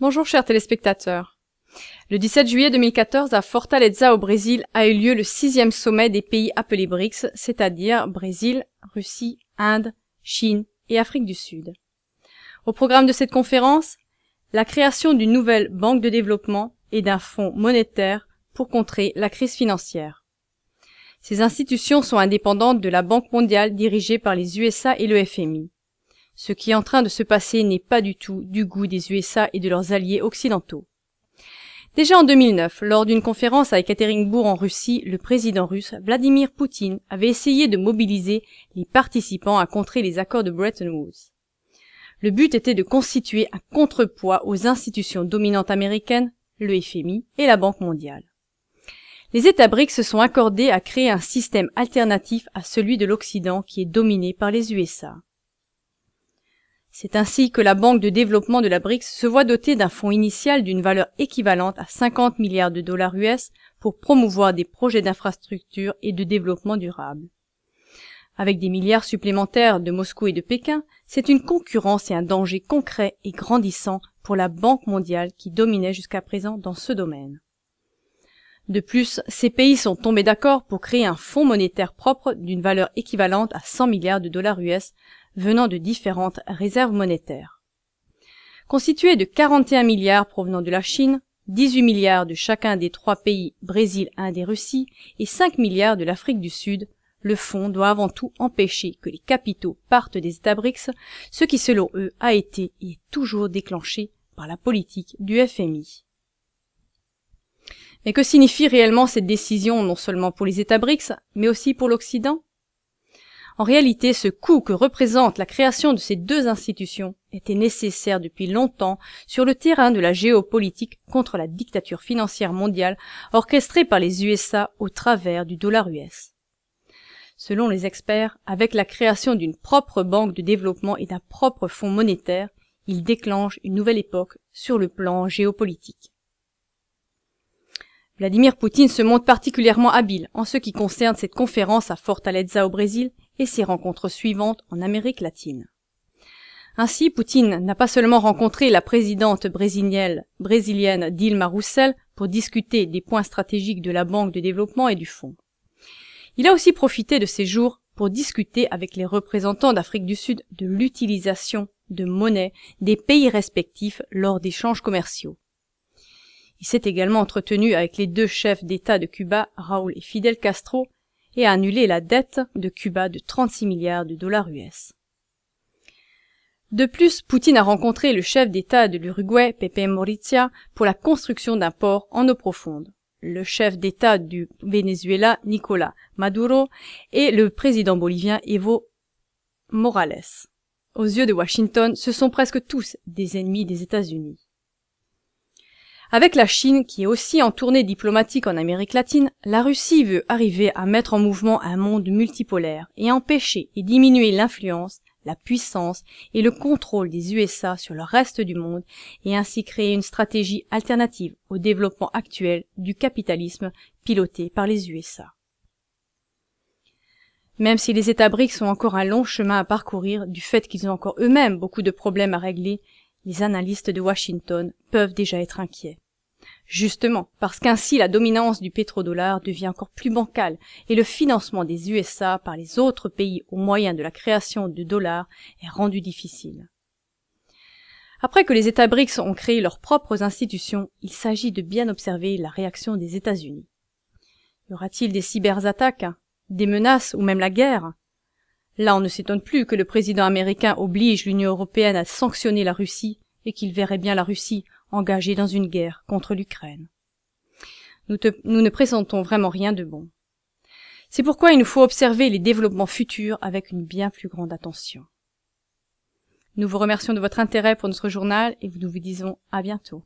Bonjour chers téléspectateurs. Le 17 juillet 2014, à Fortaleza au Brésil, a eu lieu le 6e sommet des pays appelés BRICS, c'est-à-dire Brésil, Russie, Inde, Chine et Afrique du Sud. Au programme de cette conférence, la création d'une nouvelle banque de développement et d'un fonds monétaire pour contrer la crise financière. Ces institutions sont indépendantes de la Banque mondiale dirigée par les USA et le FMI. Ce qui est en train de se passer n'est pas du tout du goût des USA et de leurs alliés occidentaux. Déjà en 2009, lors d'une conférence à Ekaterinbourg en Russie, le président russe Vladimir Poutine avait essayé de mobiliser les participants à contrer les accords de Bretton Woods. Le but était de constituer un contrepoids aux institutions dominantes américaines, le FMI et la Banque mondiale. Les États BRICS se sont accordés à créer un système alternatif à celui de l'Occident qui est dominé par les USA. C'est ainsi que la Banque de développement de la BRICS se voit dotée d'un fonds initial d'une valeur équivalente à 50 milliards de dollars US pour promouvoir des projets d'infrastructure et de développement durable. Avec des milliards supplémentaires de Moscou et de Pékin, c'est une concurrence et un danger concret et grandissant pour la Banque mondiale qui dominait jusqu'à présent dans ce domaine. De plus, ces pays sont tombés d'accord pour créer un fonds monétaire propre d'une valeur équivalente à 100 milliards de dollars US venant de différentes réserves monétaires. Constitué de 41 milliards provenant de la Chine, 18 milliards de chacun des 3 pays Brésil, Inde et Russie et 5 milliards de l'Afrique du Sud, le fonds doit avant tout empêcher que les capitaux partent des États BRICS, ce qui selon eux a été et est toujours déclenché par la politique du FMI. Mais que signifie réellement cette décision non seulement pour les États BRICS, mais aussi pour l'Occident ? En réalité, ce coût que représente la création de ces deux institutions était nécessaire depuis longtemps sur le terrain de la géopolitique contre la dictature financière mondiale orchestrée par les USA au travers du dollar US. Selon les experts, avec la création d'une propre banque de développement et d'un propre fonds monétaire, il déclenche une nouvelle époque sur le plan géopolitique. Vladimir Poutine se montre particulièrement habile en ce qui concerne cette conférence à Fortaleza au Brésil et ses rencontres suivantes en Amérique latine. Ainsi, Poutine n'a pas seulement rencontré la présidente brésilienne Dilma Rousseff pour discuter des points stratégiques de la Banque de développement et du fonds. Il a aussi profité de ces jours pour discuter avec les représentants d'Afrique du Sud de l'utilisation de monnaie des pays respectifs lors d'échanges commerciaux. Il s'est également entretenu avec les deux chefs d'État de Cuba, Raúl et Fidel Castro, et a annulé la dette de Cuba de 36 milliards de dollars US. De plus, Poutine a rencontré le chef d'État de l'Uruguay, Pepe Mujica, pour la construction d'un port en eau profonde, le chef d'État du Venezuela, Nicolás Maduro, et le président bolivien Evo Morales. Aux yeux de Washington, ce sont presque tous des ennemis des États-Unis. Avec la Chine, qui est aussi en tournée diplomatique en Amérique latine, la Russie veut arriver à mettre en mouvement un monde multipolaire et empêcher et diminuer l'influence, la puissance et le contrôle des USA sur le reste du monde et ainsi créer une stratégie alternative au développement actuel du capitalisme piloté par les USA. Même si les États BRICS ont encore un long chemin à parcourir du fait qu'ils ont encore eux-mêmes beaucoup de problèmes à régler, les analystes de Washington peuvent déjà être inquiets. Justement, parce qu'ainsi la dominance du pétrodollar devient encore plus bancale et le financement des USA par les autres pays au moyen de la création de dollars est rendu difficile. Après que les États BRICS ont créé leurs propres institutions, il s'agit de bien observer la réaction des États-Unis. Y aura-t-il des cyberattaques, des menaces ou même la guerre ? Là, on ne s'étonne plus que le président américain oblige l'Union européenne à sanctionner la Russie et qu'il verrait bien la Russie engagée dans une guerre contre l'Ukraine. Nous ne pressentons vraiment rien de bon. C'est pourquoi il nous faut observer les développements futurs avec une bien plus grande attention. Nous vous remercions de votre intérêt pour notre journal et nous vous disons à bientôt.